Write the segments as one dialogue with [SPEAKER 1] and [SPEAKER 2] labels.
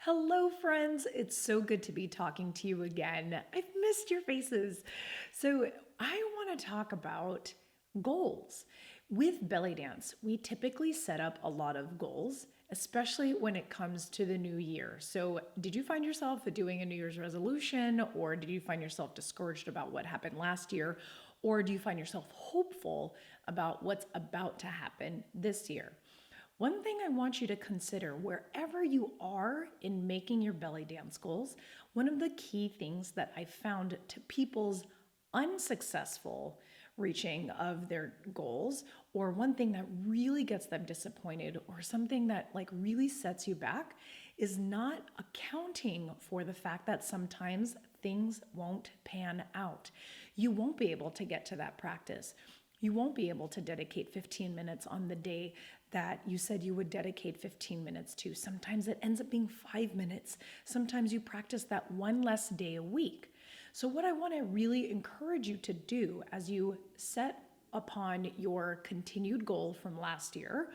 [SPEAKER 1] Hello, friends. It's so good to be talking to you again. I've missed your faces. So, I want to talk about goals. With belly dance, we typically set up a lot of goals, especially when it comes to the new year. So, did you find yourself doing a New Year's resolution, or did you find yourself discouraged about what happened last year, or do you find yourself hopeful about what's about to happen this year? One thing I want you to consider wherever you are in making your belly dance goals, one of the key things that I found to people's unsuccessful reaching of their goals, or one thing that really gets them disappointed, or something that really sets you back, is not accounting for the fact that sometimes things won't pan out. You won't be able to get to that practice. You won't be able to dedicate 15 minutes on the day that you said you would dedicate 15 minutes to. Sometimes it ends up being 5 minutes. Sometimes you practice that one less day a week. So, what I want to really encourage you to do as you set upon your continued goal from last year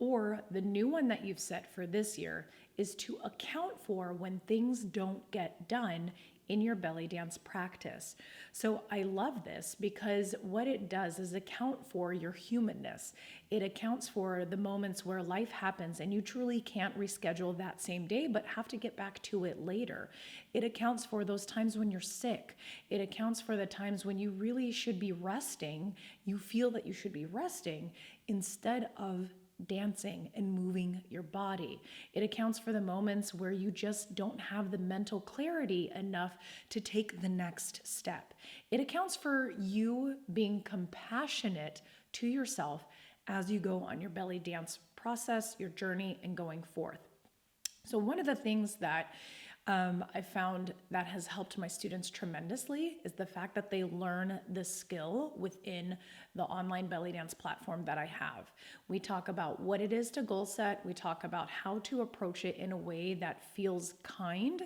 [SPEAKER 1] or the new one that you've set for this year is to account for when things don't get done in your belly dance practice. So I love this because what it does is account for your humanness. It accounts for the moments where life happens and you truly can't reschedule that same day but have to get back to it later. It accounts for those times when you're sick. It accounts for the times when you really should be resting. You feel that you should be resting instead of dancing and moving your body. It accounts for the moments where you just don't have the mental clarity enough to take the next step. It accounts for you being compassionate to yourself as you go on your belly dance process, your journey, and going forth. So, one of the things that I found that has helped my students tremendously is the fact that they learn the skill within the online belly dance platform that I have. We talk about what it is to goal set. We talk about how to approach it in a way that feels kind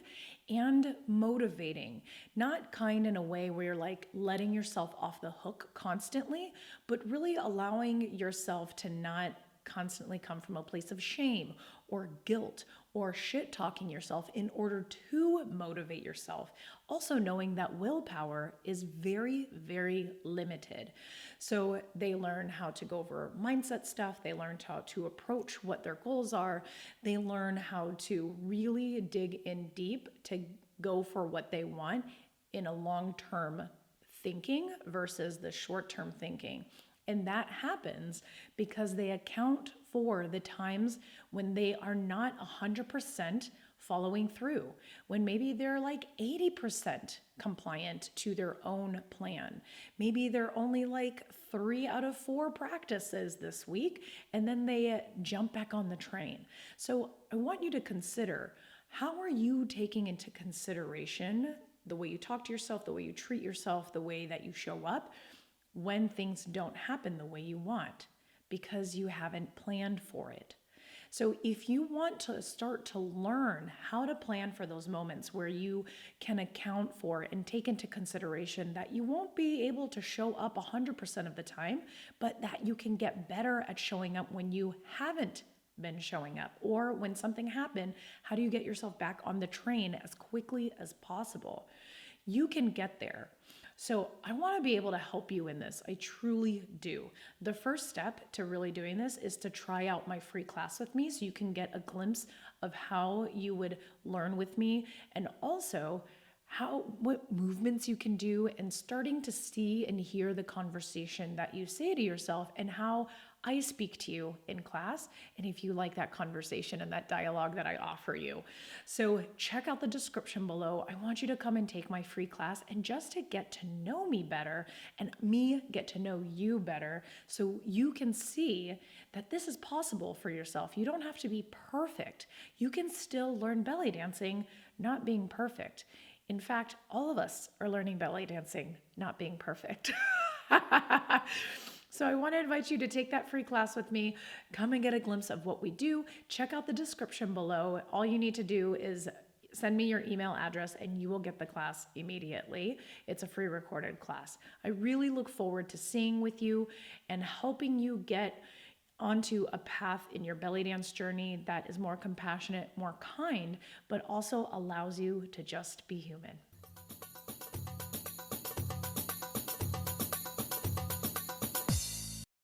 [SPEAKER 1] and motivating. Not kind in a way where you're letting yourself off the hook constantly, but really allowing yourself to not constantly come from a place of shame or guilt or shit talking yourself in order to motivate yourself. Also, knowing that willpower is very, very limited. So, they learn how to go over mindset stuff, they learn how to approach what their goals are, they learn how to really dig in deep to go for what they want in a long term thinking versus the short term thinking. And that happens because they account for the times when they are not 100% following through, when maybe they're 80% compliant to their own plan. Maybe they're only 3 out of 4 practices this week, and then they jump back on the train. So I want you to consider, how are you taking into consideration the way you talk to yourself, the way you treat yourself, the way that you show up when things don't happen the way you want because you haven't planned for it. So if you want to start to learn how to plan for those moments where you can account for and take into consideration that you won't be able to show up 100% of the time, but that you can get better at showing up when you haven't been showing up, or when something happened, how do you get yourself back on the train as quickly as possible? You can get there. So I want to be able to help you in this. I truly do. The first step to really doing this is to try out my free class with me so you can get a glimpse of how you would learn with me, and also what movements you can do, and starting to see and hear the conversation that you say to yourself and how I speak to you in class, and if you like that conversation and that dialogue that I offer you. So check out the description below. I want you to come and take my free class, and just to get to know me better and me get to know you better, so you can see that this is possible for yourself. You don't have to be perfect. You can still learn belly dancing not being perfect. In fact, all of us are learning belly dancing not being perfect. So I want to invite you to take that free class with me. Come and get a glimpse of what we do. Check out the description below. All you need to do is send me your email address and you will get the class immediately. It's a free recorded class. I really look forward to seeing with you and helping you get onto a path in your belly dance journey that is more compassionate, more kind, but also allows you to just be human.